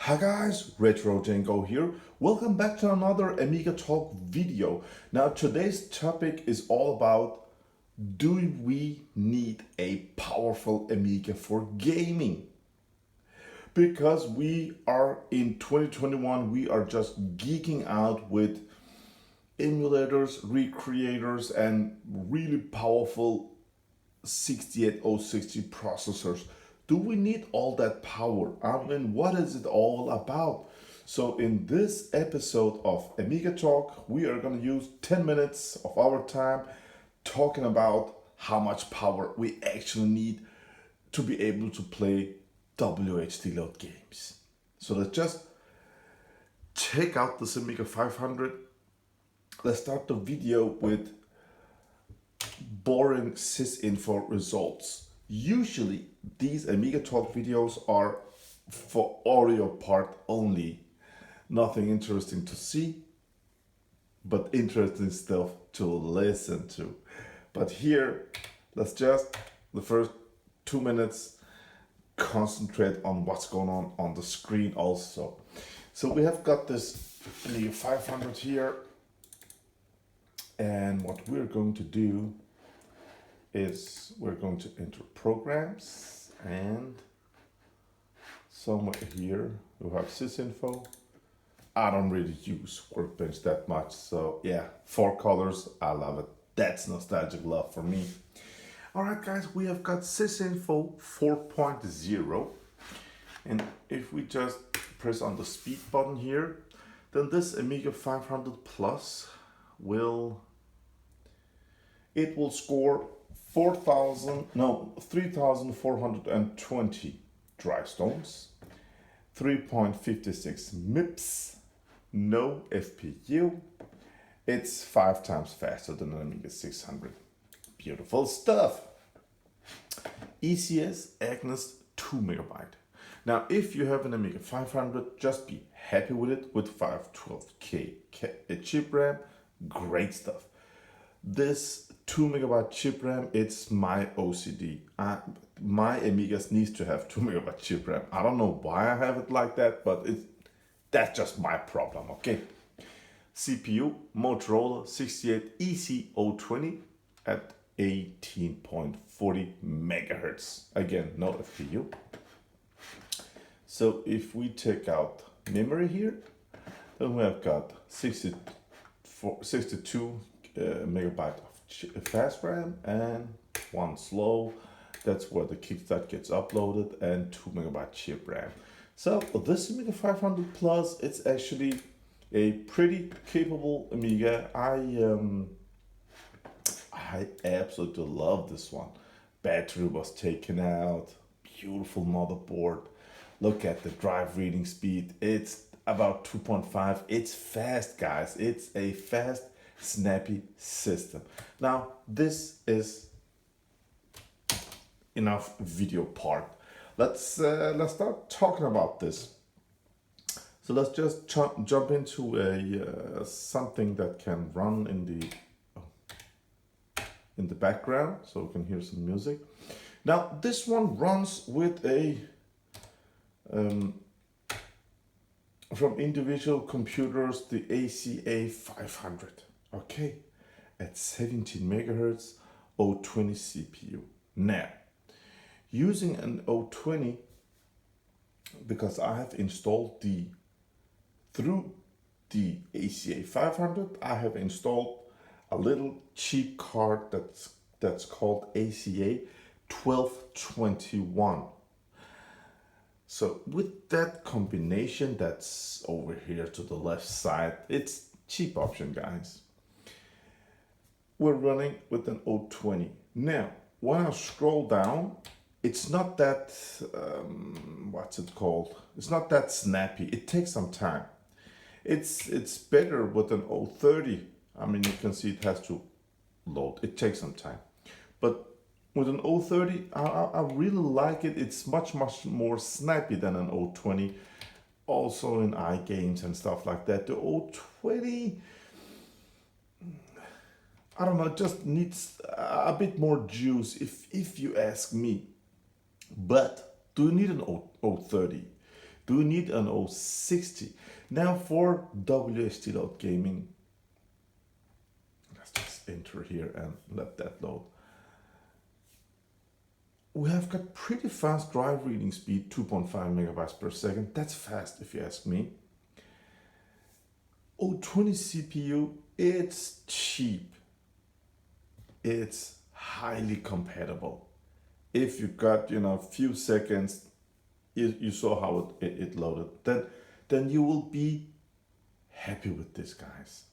Hi guys, RETROCENGO here. Welcome back to another Amiga Talk video. Now today's topic is all about, do we need a powerful Amiga for gaming? Because we are in 2021, we are just geeking out with emulators, recreators, and really powerful 68060 processors. Do we need all that power? I mean, what is it all about? So in this episode of Amiga Talk, we are going to use 10 minutes of our time talking about how much power we actually need to be able to play WHDLoad games. So let's just check out this Amiga 500. Let's start the video with boring sysinfo results. Usually these Amiga Talk videos are for audio part only. Nothing interesting to see, but interesting stuff to listen to. But here, let's just, the first 2 minutes, concentrate on what's going on the screen also. So we have got this Amiga 500 here, and what we're going to do is we're going to enter programs, and somewhere here we have sysinfo. I don't really use Workbench that much, so yeah, 4 colors, I love it. That's nostalgic love for me. Alright guys, we have got sysinfo 4.0, and if we just press on the speed button here, then this Amiga 500 Plus will score 3,420 dry stones, 3.56 MIPS, no FPU. It's 5 times faster than an Amiga 600. Beautiful stuff. ECS Agnes 2 MB. Now, if you have an Amiga 500, just be happy with it with 512K chip RAM. Great stuff. This 2 MB chip RAM, it's my OCD. My Amigas needs to have 2 MB chip RAM. I don't know why I have it like that, but that's just my problem, okay? CPU, Motorola 68EC020 at 18.40 megahertz. Again, no FPU. So if we take out memory here, then we have got 62 megabyte of fast RAM and 1 slow. That's where the kickstart gets uploaded, and 2 megabyte chip RAM. So this Amiga 500 Plus, it's actually a pretty capable Amiga. I absolutely love this one. Battery was taken out, beautiful motherboard. Look at the drive reading speed. It's about 2.5. It's fast, guys. It's a fast, snappy system. Now, this is enough video part. Let's start talking about this. So let's just jump into something that can run in the background, so we can hear some music. Now, this one runs with a from individual computers, the ACA 500. Okay, at 17 megahertz, 020 CPU. Now, using an 020, because I have installed through the ACA 500, I have installed a little cheap card that's called ACA 1221. So with that combination, that's over here to the left side, it's cheap option, guys. We're running with an 020. Now, when I scroll down, it's not that, what's it called? It's not that snappy. It takes some time. It's better with an 030. I mean, you can see it has to load. It takes some time. But with an 030, I really like it. It's much more snappy than an 020. Also in iGames and stuff like that. The 020, I don't know, it just needs a bit more juice if you ask me. But do you need an 030? Do you need an 060? Now for WHDLoad gaming, let's just enter here and let that load. We have got pretty fast drive reading speed, 2.5 megabytes per second. That's fast if you ask me. 020 CPU, it's cheap. It's highly compatible. If you got, a few seconds, you saw how it loaded, then you will be happy with this, guys.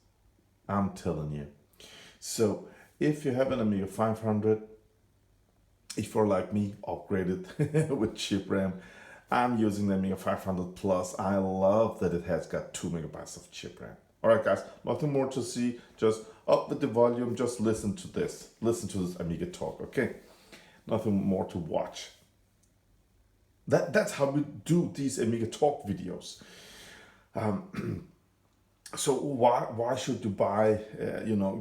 I'm telling you. So if you have an Amiga 500, if you're like me, upgraded with chip RAM, I'm using the Amiga 500 Plus. I love that it has got 2 megabytes of chip RAM. All right, guys, nothing more to see. Just up with the volume. Just listen to this. Listen to this Amiga Talk, okay? Nothing more to watch. That's how we do these Amiga Talk videos. So why should you buy,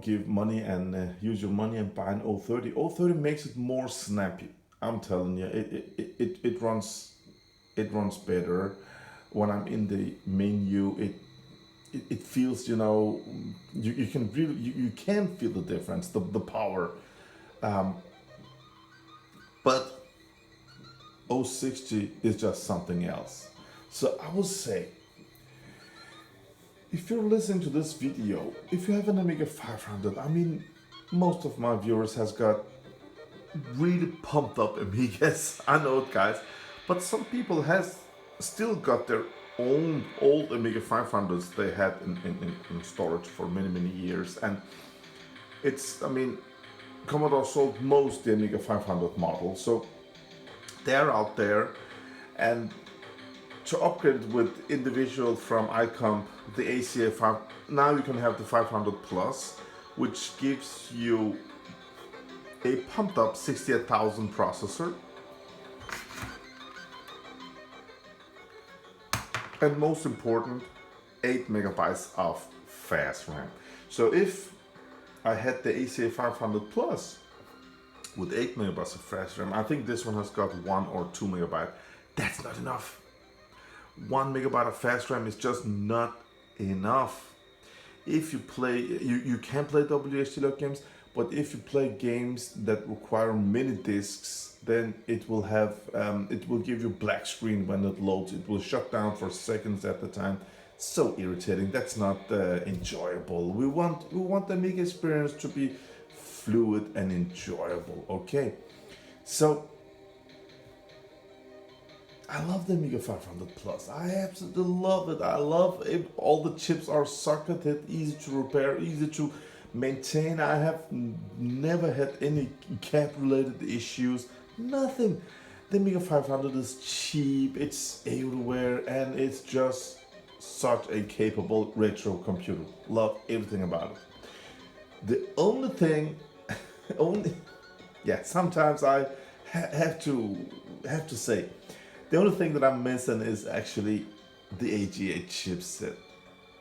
give money and use your money and buy an 030? 030 makes it more snappy. I'm telling you, it runs better. When I'm in the menu, it feels, you can really, you can feel the difference, the power. But 060 is just something else. So I would say, if you're listening to this video, if you have an Amiga 500, I mean, most of my viewers has got really pumped up Amigas. I know it, guys, but some people has still got their own old Amiga 500s they had in storage for many years, and Commodore sold most the Amiga 500 models, so they're out there, and to upgrade with individual from iComp, the ACA 5, now you can have the 500 Plus, which gives you a pumped up 68,000 processor, and most important, 8 megabytes of fast RAM. So if I had the ACA 500 Plus with 8 megabytes of fast RAM, I think this one has got 1 or 2 megabytes. That's not enough. 1 megabyte of fast RAM is just not enough. If you play, you can play WHDLoad games, but if you play games that require many disks, then it will have, it will give you black screen when it loads. It will shut down for seconds at the time. So irritating. That's not enjoyable. We want the Amiga experience to be fluid and enjoyable. Okay, so I love the Amiga 500 Plus. I absolutely love it. I love it. All the chips are socketed, easy to repair, easy to maintain. I have never had any cap-related issues. Nothing. The Amiga 500 is cheap. It's everywhere, and it's just such a capable retro computer. Love everything about it. The only thing, sometimes I have to say, the only thing that I'm missing is actually the AGA chipset.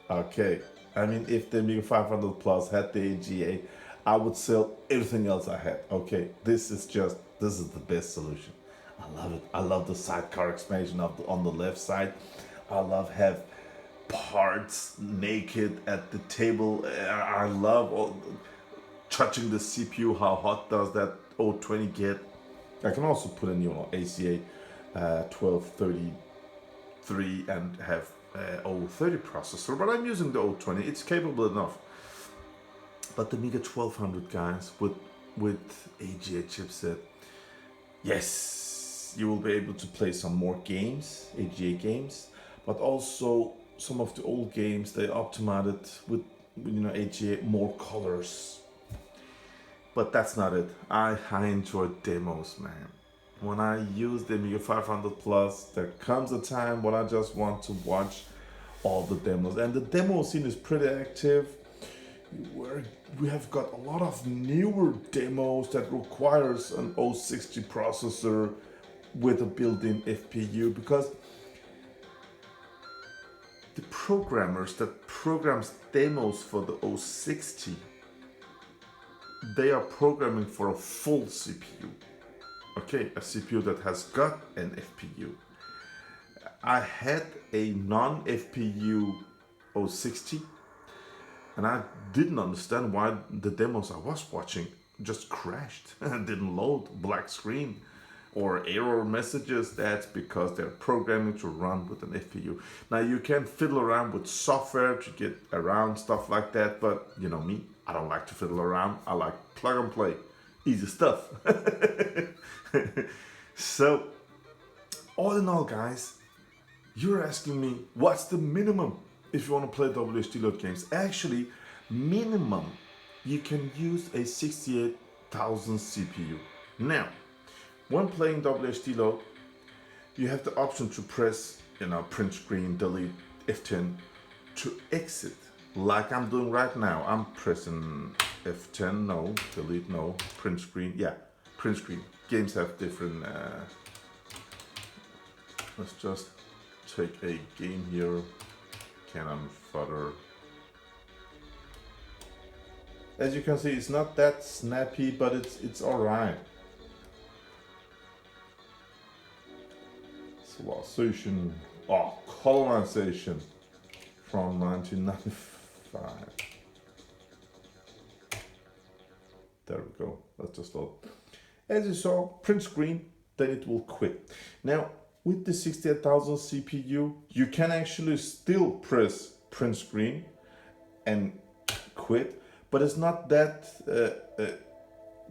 Okay, I mean, if the Amiga 500 Plus had the AGA, I would sell everything else I had. Okay, this is the best solution. I love it. I love the sidecar expansion on the left side. I love have parts naked at the table. I love touching the CPU. How hot does that 020 get? I can also put in ACA 1233 and have 030 processor, but I'm using the 020. It's capable enough. But the Amiga 1200, guys, with AGA chipset, yes, you will be able to play some more games, AGA games, but also some of the old games they optimized it with AGA, more colors. But that's not it. I enjoy demos, man. When I use the Amiga 500 Plus, there comes a time when I just want to watch all the demos. And the demo scene is pretty active. We have got a lot of newer demos that requires an 060 processor with a built-in FPU, because the programmers that programs demos for the 060, they are programming for a full CPU. Okay, a CPU that has got an FPU. I had a non-FPU 060, and I didn't understand why the demos I was watching just crashed and didn't load, black screen or error messages. That's because they're programming to run with an FPU. Now you can fiddle around with software to get around stuff like that, but you know me, I don't like to fiddle around. I like plug and play, easy stuff. So all in all, guys, you're asking me what's the minimum if you want to play WHDLoad games. Actually, minimum you can use a 68,000 CPU. Now, when playing WHDLoad, you have the option to press, print screen, delete, F10 to exit, like I'm doing right now. I'm pressing F10, no, delete, no, print screen, yeah, print screen. Games have different, let's just take a game here, Cannon Fodder. As you can see, it's not that snappy, but it's alright. Civilization, colonization from 1995. There we go, let's just load. As you saw, print screen, then it will quit. Now, with the 68,000 CPU, you can actually still press print screen and quit, but it's not that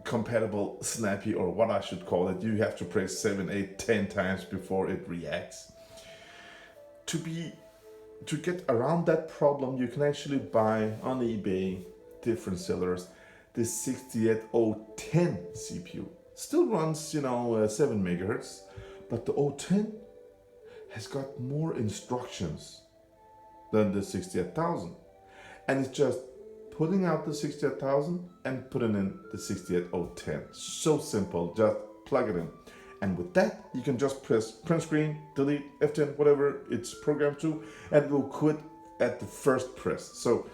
compatible, snappy, or what I should call it. You have to press 7, 8, 10 times before it reacts. To get around that problem, you can actually buy on eBay, different sellers, the 68010 CPU. Still runs, 7 megahertz, but the 010 has got more instructions than the 68,000. And it's just putting out the 68,000 and putting in the 68010. So simple, just plug it in. And with that, you can just press print screen, delete, F10, whatever it's programmed to, and it will quit at the first press. So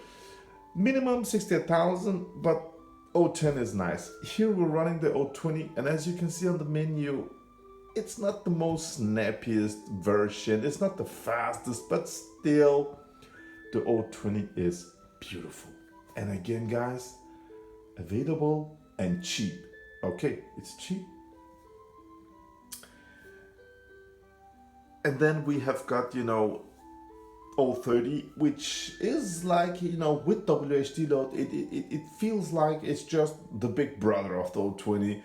minimum 68,000, but 010 is nice. Here we're running the 020, and as you can see on the menu, it's not the most snappiest version. It's not the fastest, but still the 020 is beautiful. And again, guys, available and cheap. Okay, it's cheap. And then we have got, 030, which is like, with WHDLoad, it feels like it's just the big brother of the 020.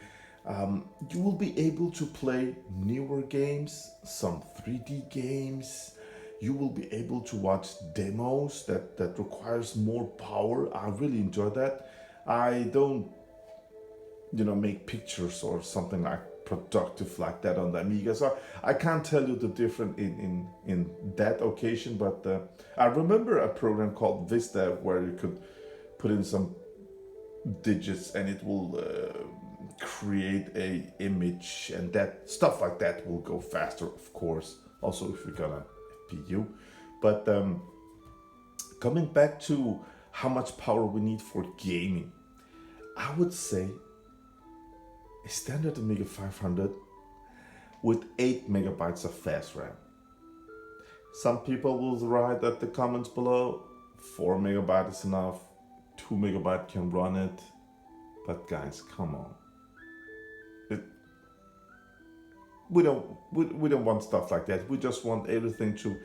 You will be able to play newer games, some 3D games. You will be able to watch demos that requires more power. I really enjoy that. I don't, make pictures or something like productive like that on the Amiga. So I can't tell you the difference in that occasion, but I remember a program called Vista where you could put in some digits and it will create a image, and that stuff like that will go faster, of course, also if we got a FPU. But coming back to how much power we need for gaming, I would say a standard Amiga 500 with 8 megabytes of fast RAM. Some people will write at the comments below 4 megabytes is enough, 2 megabyte can run it, but guys, come on. We don't want stuff like that. We just want everything to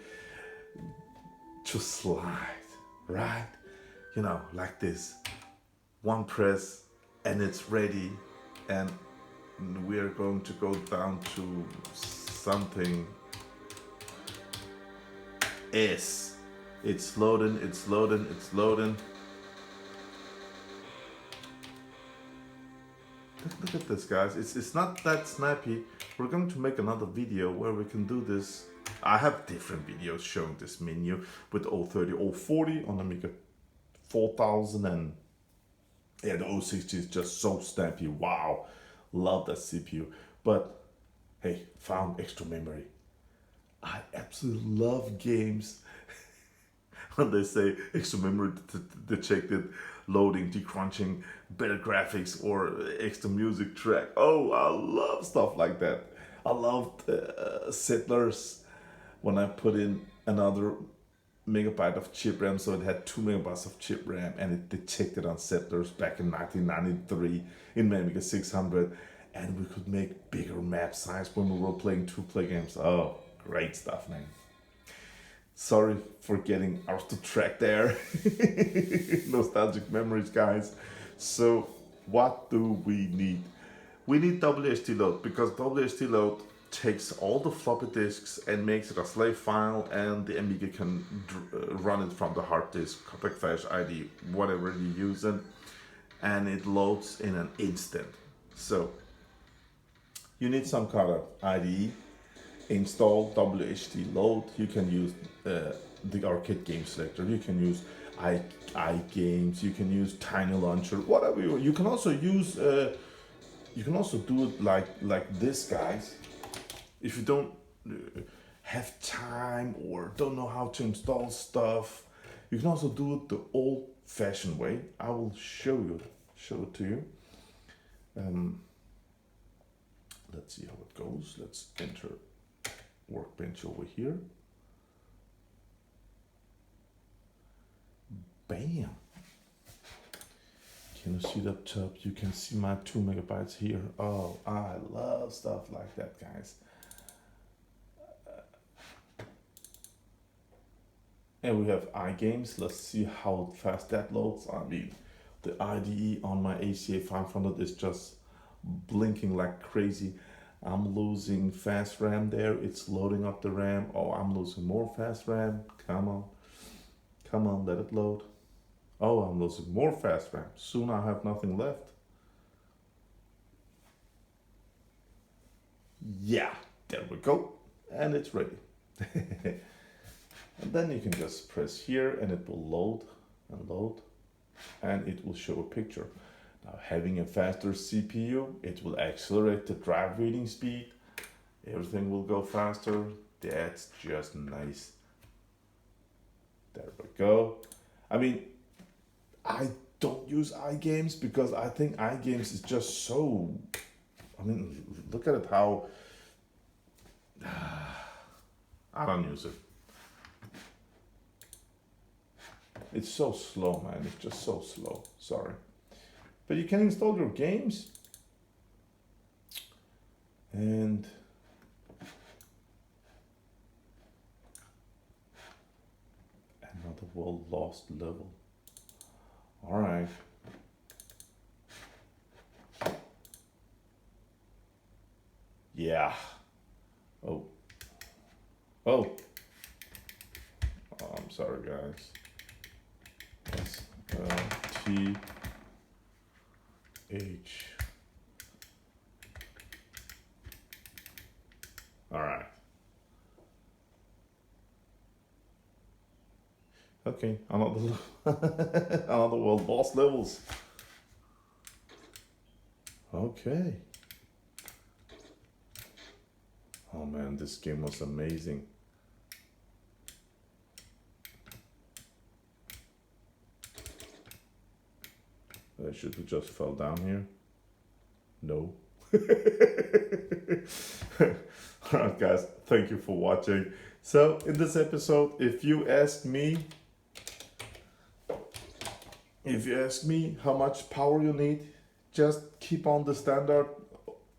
slide, right? Like this. One press and it's ready, and we are going to go down to something S. It's loading, it's loading, it's loading. Look at this, guys. It's not that snappy. We're going to make another video where we can do this. I have different videos showing this menu with 030, 040 on Amiga 4000, and yeah, the 060 is just so snappy. Wow, love that CPU. But hey, found extra memory. I absolutely love games when they say extra memory detected, loading, decrunching, better graphics, or extra music track. Oh, I love stuff like that. I loved Settlers when I put in another megabyte of chip RAM, so it had 2 megabytes of chip RAM, and it detected on settlers back in 1993 in Amiga 600, and we could make bigger map size when we were playing 2-player games. Oh, great stuff, man. Sorry for getting out the track there. Nostalgic memories, guys. So what do we need? We need WHDLoad, because WHDLoad takes all the floppy disks and makes it a slave file, and the Amiga can run it from the hard disk, Compact Flash ID, whatever you're using, and it loads in an instant. So you need some kind of IDE. Install WHDLoad. You can use the arcade game selector. You can use iGames. You can use Tiny Launcher. Whatever you. You can also use. You can also do it like this, guys. If you don't have time or don't know how to install stuff, you can also do it the old-fashioned way. I will show it to you. Let's see how it goes. Let's enter Workbench over here. Bam! Can you see the top? You can see my 2 megabytes here. Oh, I love stuff like that, guys. And we have iGames. Let's see how fast that loads. I mean, the IDE on my ACA 500 is just blinking like crazy. I'm losing fast RAM there. It's loading up the RAM. Oh, I'm losing more fast RAM. Come on. Come on, let it load. Oh, I'm losing more fast RAM. Soon I have nothing left. Yeah, there we go. And it's ready. And then you can just press here and it will load and load. And it will show a picture. Now, having a faster CPU, it will accelerate the drive reading speed. Everything will go faster. That's just nice. There we go. I mean, I don't use iGames because I think iGames is just so... I mean, look at it how... I don't use it. It's so slow, man. It's just so slow. Sorry. But you can install your games. And another world lost level. All right. Yeah. Oh. Oh. Oh, I'm sorry, guys. Yes. TH. All right. Okay, another another world boss levels. Okay. Oh man, this game was amazing. I should have just fell down here. No. Alright guys, thank you for watching. So in this episode, if you ask me how much power you need, just keep on the standard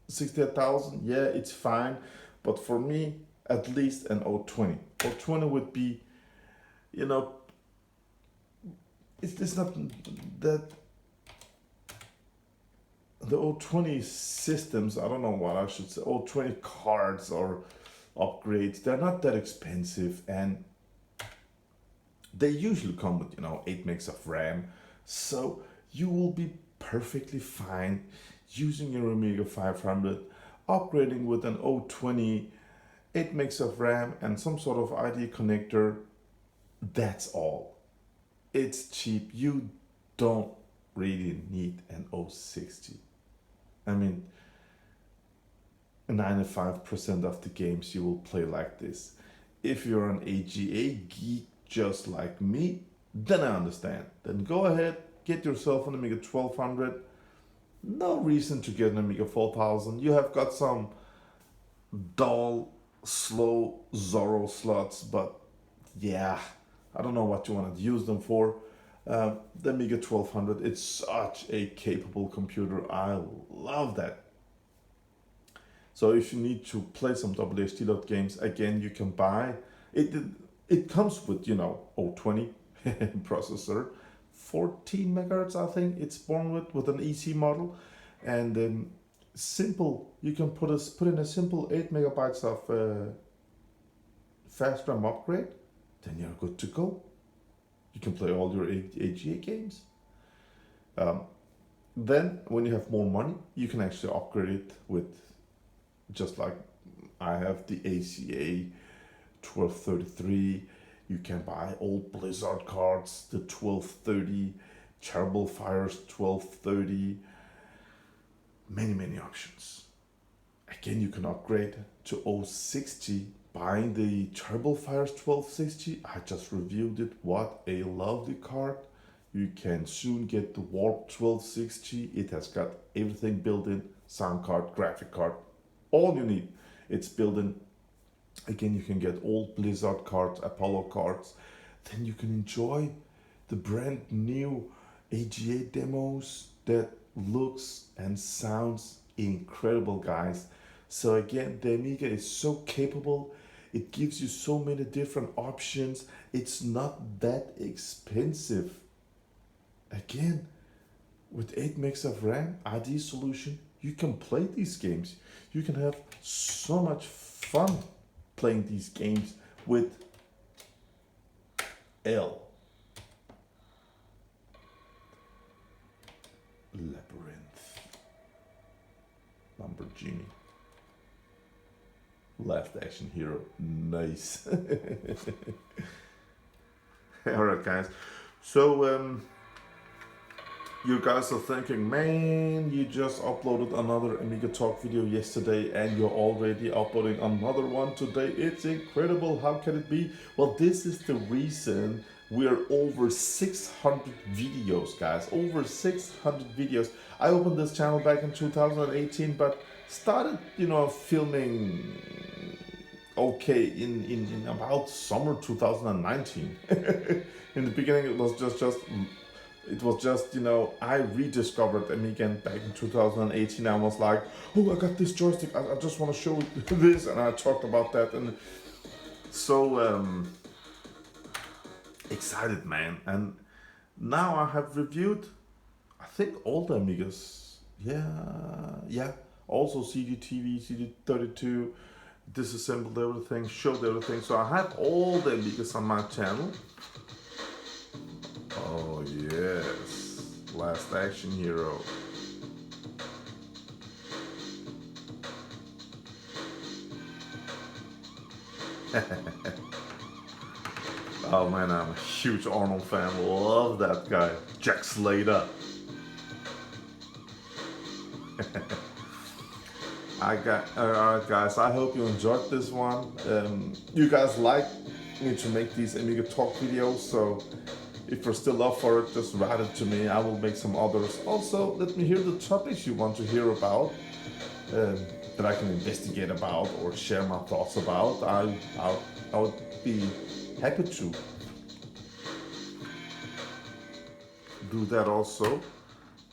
68,000. Yeah, it's fine. But for me, at least an 020. 020 would be, you know, it's not that the 020 systems, I don't know what I should say, 020 cards or upgrades, they're not that expensive, and they usually come with, 8 megs of RAM. So you will be perfectly fine using your Amiga 500, upgrading with an 020, 8 megs of RAM and some sort of IDE connector. That's all. It's cheap. You don't really need an 060. I mean, 95% of the games you will play like this. If you're an AGA geek just like me, then I understand. Then go ahead, get yourself an Amiga 1200. No reason to get an Amiga 4000. You have got some dull slow Zorro slots, but yeah, I don't know what you want to use them for. The Amiga 1200, it's such a capable computer. I love that. So if you need to play some WHDLoad games, again, you can buy it. It comes with, 020 processor, 14 megahertz, I think it's born with an EC model, and simple. You can put in a simple 8 megabytes of fast RAM upgrade, then you're good to go. You can play all your AGA games. Then, when you have more money, you can actually upgrade it with, just like I have the ACA 1233. You can buy old Blizzard cards, the 1230, Terrible Fires 1230. Many options. Again, you can upgrade to 060 buying the Terrible Fires 1260. I just reviewed it. What a lovely card. You can soon get the Warp 1260. It has got everything built in, sound card, graphic card, all you need. It's built in. Again, you can get old Blizzard cards, Apollo cards. Then you can enjoy the brand new AGA demos that looks and sounds incredible, guys. So again, the Amiga is so capable. It gives you so many different options. It's not that expensive. Again, with 8 megs of RAM, ID solution, you can play these games. You can have so much fun playing these games with L. Labyrinth. Lamborghini. Last Action Hero. Nice. Alright, guys. So, you guys are thinking, man, you just uploaded another Amiga Talk video yesterday and you're already uploading another one today. It's incredible. How can it be? Well, this is the reason we're over 600 videos, guys. Over 600 videos. I opened this channel back in 2018, but started, filming okay in about summer 2019. In the beginning, it was just, I rediscovered Amiga back in 2018. I was like, oh, I got this joystick. I just want to show this. And I talked about that. And so excited, man. And now I have reviewed, I think, all the Amigas. Yeah. Also CD-TV, CD32, disassembled everything, showed everything. So I have all the Amigas on my channel. Oh yes, Last Action Hero. Oh man, I'm a huge Arnold fan. Love that guy, Jack Slater. Alright guys, I hope you enjoyed this one. You guys like me to make these Amiga Talk videos, so if you're still up for it, just write it to me. I will make some others. Also, let me hear the topics you want to hear about, that I can investigate about or share my thoughts about. I would be happy to do that also.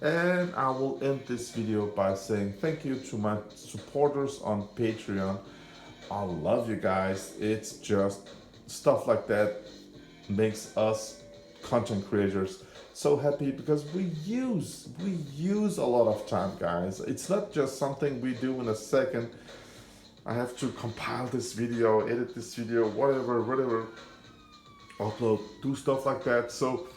And I will end this video by saying thank you to my supporters on Patreon. I love you guys. It's just stuff like that makes us content creators so happy, because we use a lot of time, guys. It's not just something we do in a second. I have to compile this video, edit this video, whatever, upload, do stuff like that. So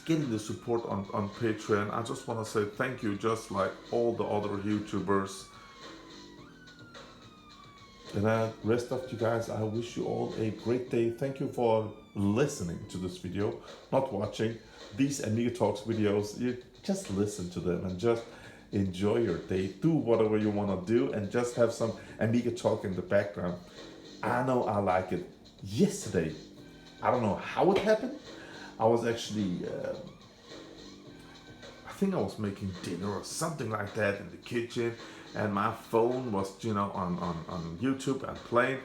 getting the support on Patreon, I just want to say thank you, just like all the other YouTubers. And the rest of you guys, I wish you all a great day. Thank you for listening to this video, not watching these Amiga Talks videos. You just listen to them and just enjoy your day. Do whatever you want to do and just have some Amiga Talk in the background. I know I like it. Yesterday, I don't know how it happened. I was actually, I think I was making dinner or something like that in the kitchen. and my phone was, on YouTube and playing.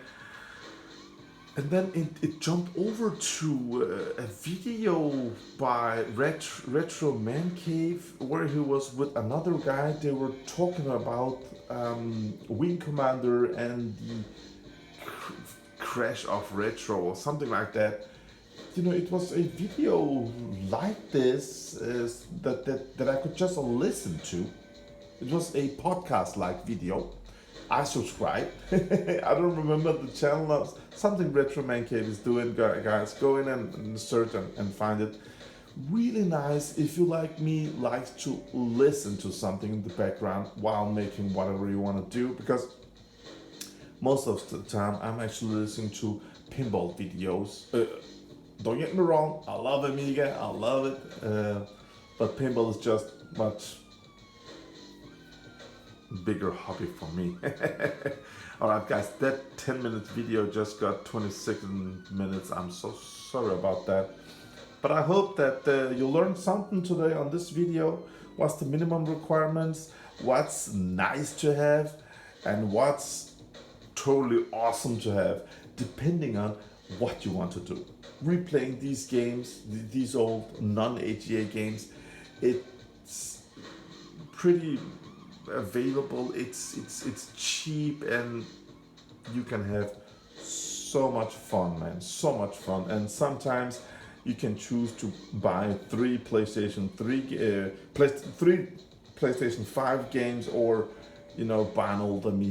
And then it jumped over to a video by Retro Man Cave, where he was with another guy. They were talking about Wing Commander and the crash of Retro or something like that. It was a video like this that I could just listen to. It was a podcast-like video. I subscribed. I don't remember the channel. Something Retro Man Cave is doing, guys. Go in and search and find it. Really nice if you, like me, like to listen to something in the background while making whatever you want to do, because most of the time I'm actually listening to pinball videos. Don't get me wrong, I love Amiga, I love it, but pinball is just much bigger hobby for me. Alright guys, that 10-minute video just got 26 minutes. I'm so sorry about that. But I hope that you learned something today on this video. What's the minimum requirements, what's nice to have, and what's totally awesome to have, depending on what you want to do. Replaying these games, these old non-AGA games, it's pretty available, it's cheap, and you can have so much fun, man, so much fun. And sometimes you can choose to buy three PlayStation 5 games, or buy an old Amiga